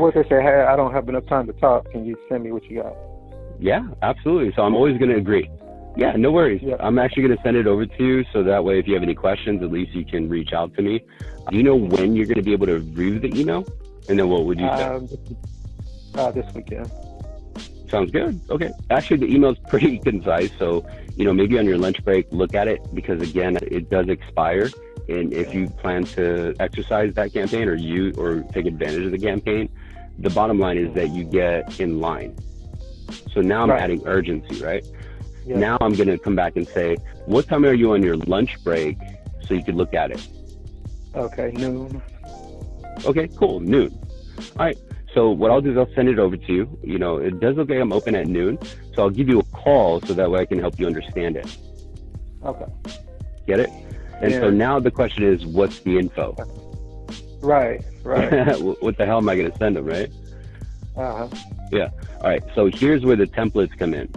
what they say, hey, I don't have enough time to talk. Can you send me what you got? Yeah, absolutely. So I'm always going to agree. Yeah, no worries. Yeah. I'm actually going to send it over to you, so that way if you have any questions, at least you can reach out to me. Do you know when you're going to be able to review the email? And then what would you say? This weekend. Sounds good. Okay. Actually, the email's pretty concise. So, maybe on your lunch break, look at it, because again, it does expire. And if you plan to exercise that campaign or take advantage of the campaign, the bottom line is that you get in line. So now I'm adding urgency, right? Yeah. Now I'm going to come back and say, what time are you on your lunch break so you can look at it? Okay, noon. Okay, cool, noon. All right, so what I'll do is I'll send it over to you. It does look like I'm open at noon, so I'll give you a call so that way I can help you understand it. Okay. Get it? And so now the question is, what's the info? Right. What the hell am I going to send them, right? Uh-huh. Yeah. All right, so here's where the templates come in.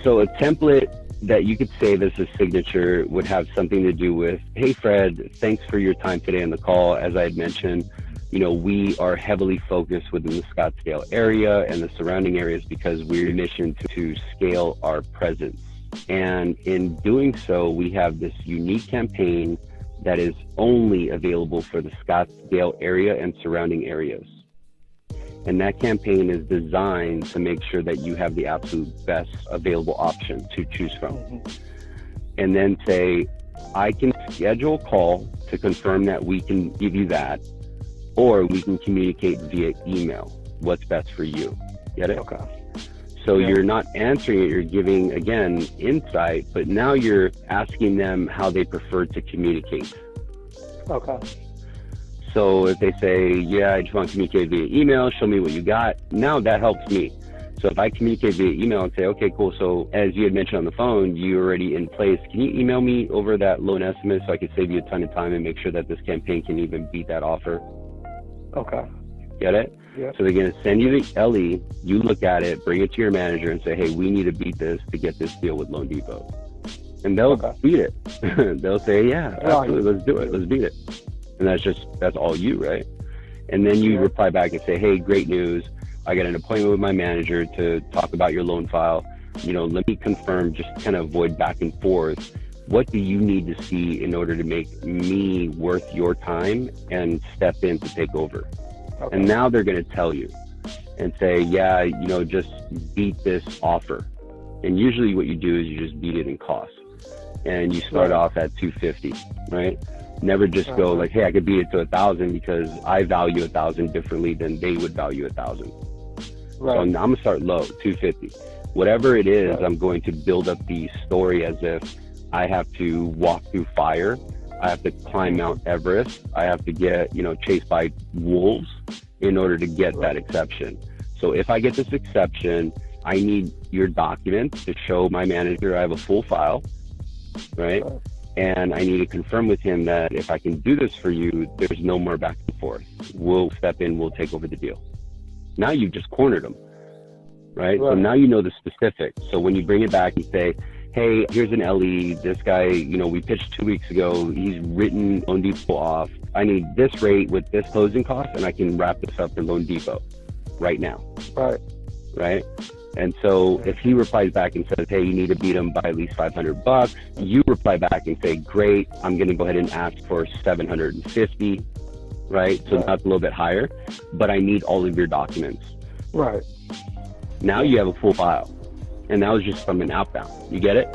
So a template that you could save as a signature would have something to do with, hey, Fred, thanks for your time today on the call. As I had mentioned, we are heavily focused within the Scottsdale area and the surrounding areas because we're mission to scale our presence. And in doing so, we have this unique campaign that is only available for the Scottsdale area and surrounding areas. And that campaign is designed to make sure that you have the absolute best available option to choose from. Mm-hmm. And then say, I can schedule a call to confirm that we can give you that, or we can communicate via email. What's best for you? Get it? Okay. So you're not answering it, you're giving, again, insight, but now you're asking them how they prefer to communicate. Okay. So if they say, yeah, I just want to communicate via email, show me what you got, now that helps me. So if I communicate via email and say, okay, cool, so as you had mentioned on the phone, you're already in place. Can you email me over that loan estimate so I can save you a ton of time and make sure that this campaign can even beat that offer? Okay. Get it? Yeah. So they're going to send you the LE, you look at it, bring it to your manager and say, hey, we need to beat this to get this deal with Loan Depot. And they'll beat it. They'll say, yeah, absolutely, let's do it, let's beat it. And that's all you, right? And then you reply back and say, hey, great news. I got an appointment with my manager to talk about your loan file. Let me confirm, just kind of avoid back and forth. What do you need to see in order to make me worth your time and step in to take over? Okay. And now they're going to tell you and say, yeah, just beat this offer. And usually what you do is you just beat it in cost. And you start off at $250, right? Never just go like, hey, I could beat it to $1,000 because I value $1,000 differently than they would value $1,000. Right. So I'm gonna start low, $250. Whatever it is, I'm going to build up the story as if I have to walk through fire. I have to climb Mount Everest. I have to get, chased by wolves in order to get that exception. So if I get this exception, I need your documents to show my manager I have a full file, right? And I need to confirm with him that if I can do this for you, there's no more back and forth. We'll step in, we'll take over the deal. Now you've just cornered them, right? So now you know the specifics. So when you bring it back and say, hey, here's an LE, this guy, we pitched 2 weeks ago, he's written Loan Depot off. I need this rate with this closing cost, and I can wrap this up for Loan Depot right now. Right? And so if he replies back and says, hey, you need to beat him by at least $500, you reply back and say, great, I'm going to go ahead and ask for $750, right? So that's a little bit higher, but I need all of your documents. Right. Now you have a full file, and that was just from an outbound. You get it?